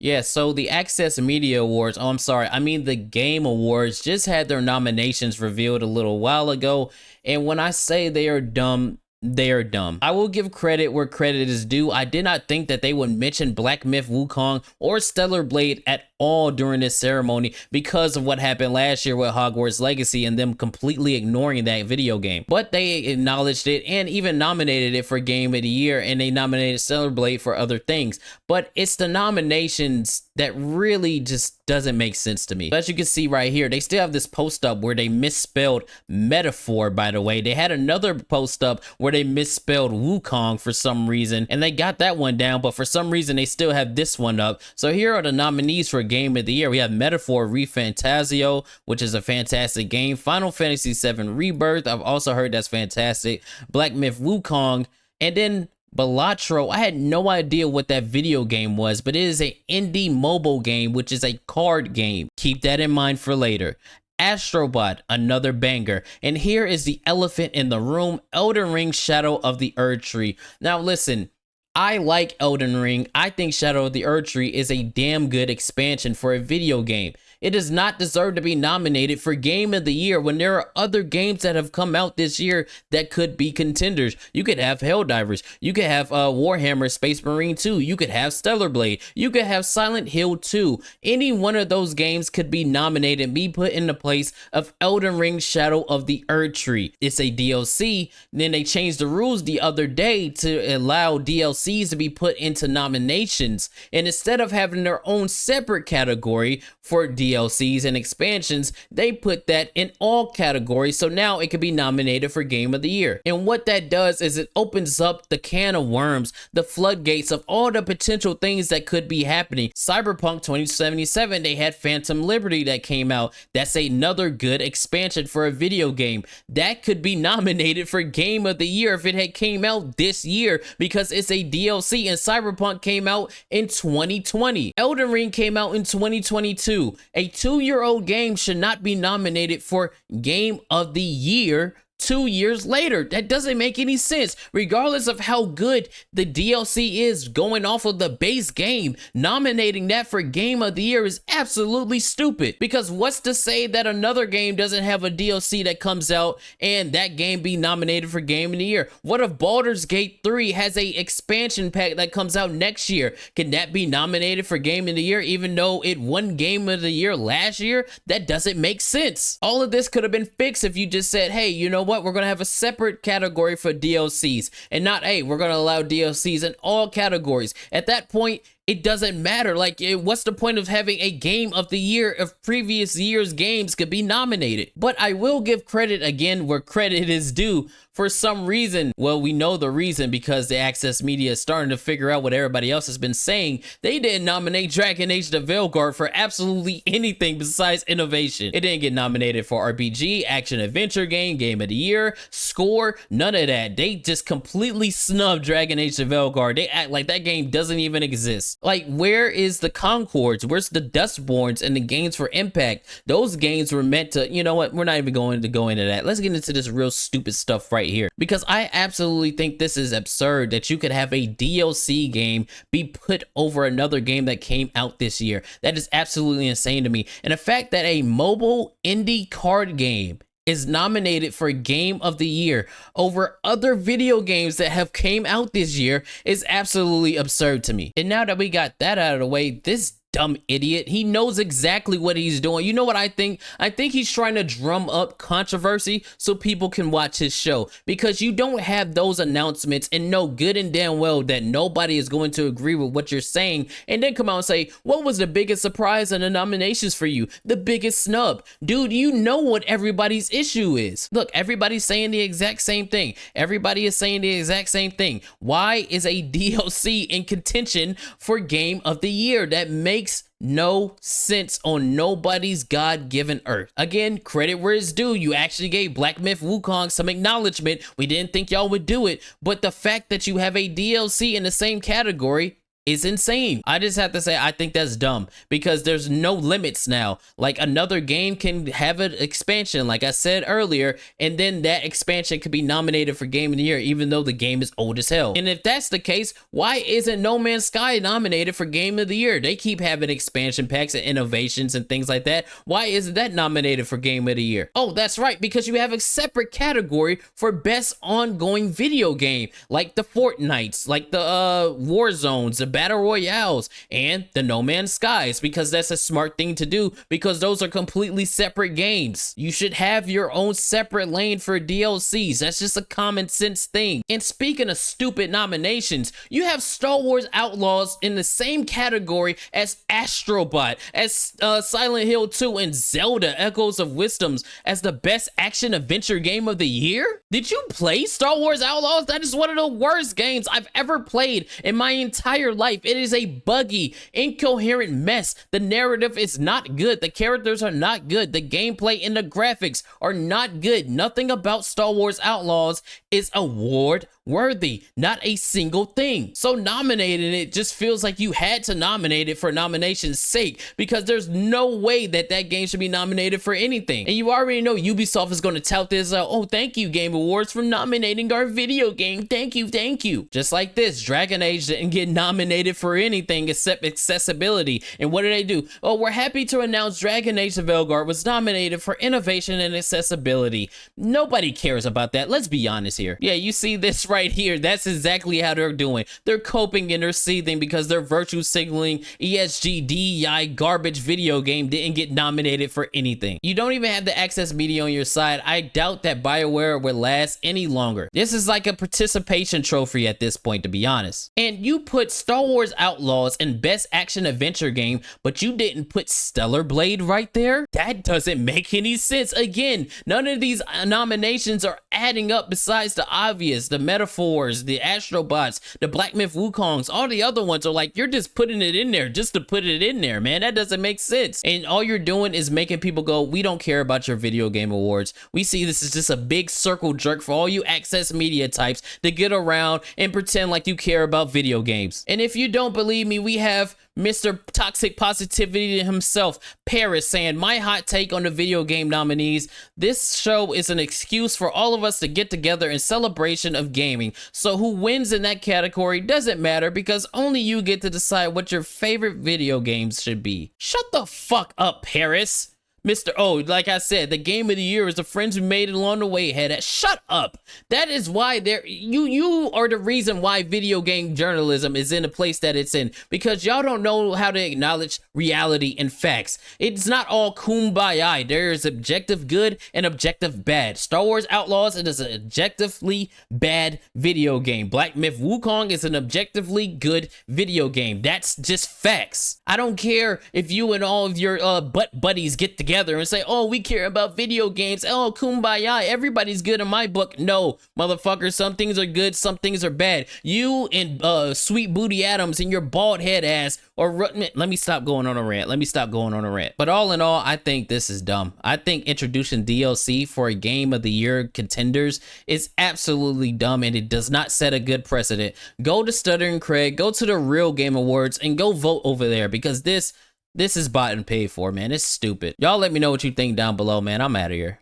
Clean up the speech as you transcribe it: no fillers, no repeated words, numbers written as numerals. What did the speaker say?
Yeah, so the Access Media Awards, oh, I'm sorry, I mean the Game Awards just had their nominations revealed a little while ago. And when I say they are dumb, they are dumb. I will give credit where credit is due. I did not think that they would mention Black Myth Wukong or Stellar Blade at all during this ceremony because of what happened last year with Hogwarts Legacy and them completely ignoring that video game. But they acknowledged it and even nominated it for Game of the Year, and they nominated Stellar Blade for other things. But it's the nominations that really just doesn't make sense to me. As you can see right here, they still have this post up where they misspelled metaphor, by the way. They had another post up where they misspelled Wukong for some reason, and they got that one down, but for some reason they still have this one up. So here are the nominees for Game of the Year. We have Metaphor ReFantazio, which is a fantastic game. Final Fantasy VII Rebirth, I've also heard that's fantastic. Black Myth Wukong, and then Balatro. I had no idea what that video game was, but it is an indie mobile game, which is a card game. Keep that in mind for later. Astrobot, another banger. And here is the elephant in the room, Elden Ring Shadow of the Erdtree. Now listen, I like Elden Ring. I think Shadow of the Erdtree is a damn good expansion for a video game. It does not deserve to be nominated for Game of the Year when there are other games that have come out this year that could be contenders. You could have Helldivers. You could have Warhammer Space Marine 2. You could have Stellar Blade. You could have Silent Hill 2. Any one of those games could be nominated and be put in the place of Elden Ring Shadow of the Erdtree. It's a DLC. Then they changed the rules the other day to allow DLCs to be put into nominations. And instead of having their own separate category for DLCs and expansions, they put that in all categories, so now it could be nominated for Game of the Year. And what that does is it opens up the can of worms, the floodgates of all the potential things that could be happening. Cyberpunk 2077, they had Phantom Liberty that came out. That's another good expansion for a video game. That could be nominated for Game of the Year if it had came out this year, because it's a DLC, and Cyberpunk came out in 2020. Elden Ring came out in 2022. A 2-year-old game should not be nominated for Game of the Year 2 years later. That doesn't make any sense. Regardless of how good the DLC is, going off of the base game, nominating that for Game of the Year is absolutely stupid. Because what's to say that another game doesn't have a DLC that comes out and that game be nominated for Game of the Year? What if Baldur's Gate 3 has a expansion pack that comes out next year? Can that be nominated for Game of the Year even though it won Game of the Year last year? That doesn't make sense. All of this could have been fixed if you just said, hey, you know what? We're going to have a separate category for DLCs, and not, hey, we're going to allow DLCs in all categories. At that point, it doesn't matter. Like, what's the point of having a Game of the Year if previous year's games could be nominated? But I will give credit again where credit is due. For some reason, well, we know the reason, because the Access Media is starting to figure out what everybody else has been saying. They didn't nominate Dragon Age the Veilguard for absolutely anything besides innovation. It didn't get nominated for RPG, Action Adventure Game, Game of the Year, Score, none of that. They just completely snubbed Dragon Age the Veilguard. They act like that game doesn't even exist. Like, where is the Concords? Where's the Dustborns and the Games for Impact? Those games were meant to, you know what? We're not even going to go into that. Let's get into this real stupid stuff right here, because I absolutely think this is absurd that you could have a DLC game be put over another game that came out this year. That is absolutely insane to me. And the fact that a mobile indie card game is nominated for Game of the Year over other video games that have came out this year is absolutely absurd to me. And now that we got that out of the way, this dumb idiot, he knows exactly what he's doing. You know what I think? I think he's trying to drum up controversy so people can watch his show, because you don't have those announcements and know good and damn well that nobody is going to agree with what you're saying, and then come out and say, what was the biggest surprise in the nominations for you? The biggest snub? Dude, you know what everybody's issue is. Look, everybody's saying the exact same thing. Everybody is saying the exact same thing. Why is a DLC in contention for Game of the Year? That makes no sense on nobody's God-given earth. Again, credit where it's due. You actually gave Black Myth Wukong some acknowledgement. We didn't think y'all would do it, but the fact that you have a DLC in the same category is insane. I just have to say, I think that's dumb because there's no limits now. Like, another game can have an expansion, like I said earlier, and then that expansion could be nominated for Game of the Year, even though the game is old as hell. And if that's the case, why isn't No Man's Sky nominated for Game of the Year? They keep having expansion packs and innovations and things like that. Why isn't that nominated for Game of the Year? Oh, that's right, because you have a separate category for best ongoing video game, like the Fortnites, like the Warzones, the Battle Royales, and the No Man's Skies, because that's a smart thing to do, because those are completely separate games. You should have your own separate lane for DLCs. That's just a common sense thing. And speaking of stupid nominations, you have Star Wars Outlaws in the same category as Astro Bot, as Silent Hill 2, and Zelda Echoes of Wisdoms as the best action adventure game of the year? Did you play Star Wars Outlaws? That is one of the worst games I've ever played in my entire life. It is a buggy, incoherent mess. The narrative is not good. The characters are not good. The gameplay and the graphics are not good. Nothing about Star Wars Outlaws is award worthy, not a single thing. So nominating it just feels like you had to nominate it for nomination's sake, because there's no way that that game should be nominated for anything. And you already know Ubisoft is going to tout this out. Oh, thank you, Game Awards, for nominating our video game. Thank you, thank you. Just like this, Dragon Age didn't get nominated for anything except accessibility. And what did they do? Oh, we're happy to announce Dragon Age of Velgar was nominated for innovation and accessibility. Nobody cares about that. Let's be honest here. Yeah, you see this right here. That's exactly how they're doing. They're coping and they're seething because their virtue signaling ESG DEI garbage video game didn't get nominated for anything. You don't even have the access media on your side. I doubt that BioWare will last any longer. This is like a participation trophy at this point, to be honest. And you put Star Wars Outlaws in best action adventure game, but you didn't put Stellar Blade right there? That doesn't make any sense. Again, none of these nominations are adding up besides the obvious, the metaphors, the Astrobots, the Black Myth Wukongs. All the other ones are like, you're just putting it in there just to put it in there, man. That doesn't make sense. And all you're doing is making people go, we don't care about your video game awards. We see this as just a big circle jerk for all you access media types to get around and pretend like you care about video games. And if you don't believe me, we have Mr. Toxic Positivity himself, Paris, saying, my hot take on the video game nominees: this show is an excuse for all of us to get together in celebration of gaming. So who wins in that category doesn't matter, because only you get to decide what your favorite video games should be. Shut the fuck up, Paris. Mr. O, like I said, the game of the year is the friends who made it along the way had it. Shut up. That is why you are the reason why video game journalism is in the place that it's in, because y'all don't know how to acknowledge reality and facts. It's not all kumbaya. There is objective good and objective bad. Star Wars Outlaws, it is an objectively bad video game. Black Myth Wukong is an objectively good video game. That's just facts. I don't care if you and all of your butt buddies get together and say, oh, we care about video games. Oh, kumbaya. Everybody's good in my book. No, motherfucker. Some things are good. Some things are bad. You and Sweet Booty Adams and your bald head ass, or let me stop going on a rant. But all in all, I think this is dumb. I think introducing DLC for a Game of the Year contenders is absolutely dumb, and it does not set a good precedent. Go to Stuttering Craig, go to the Real Game Awards, and go vote over there, because this is bought and paid for, man. It's stupid. Y'all let me know what you think down below, man. I'm out of here.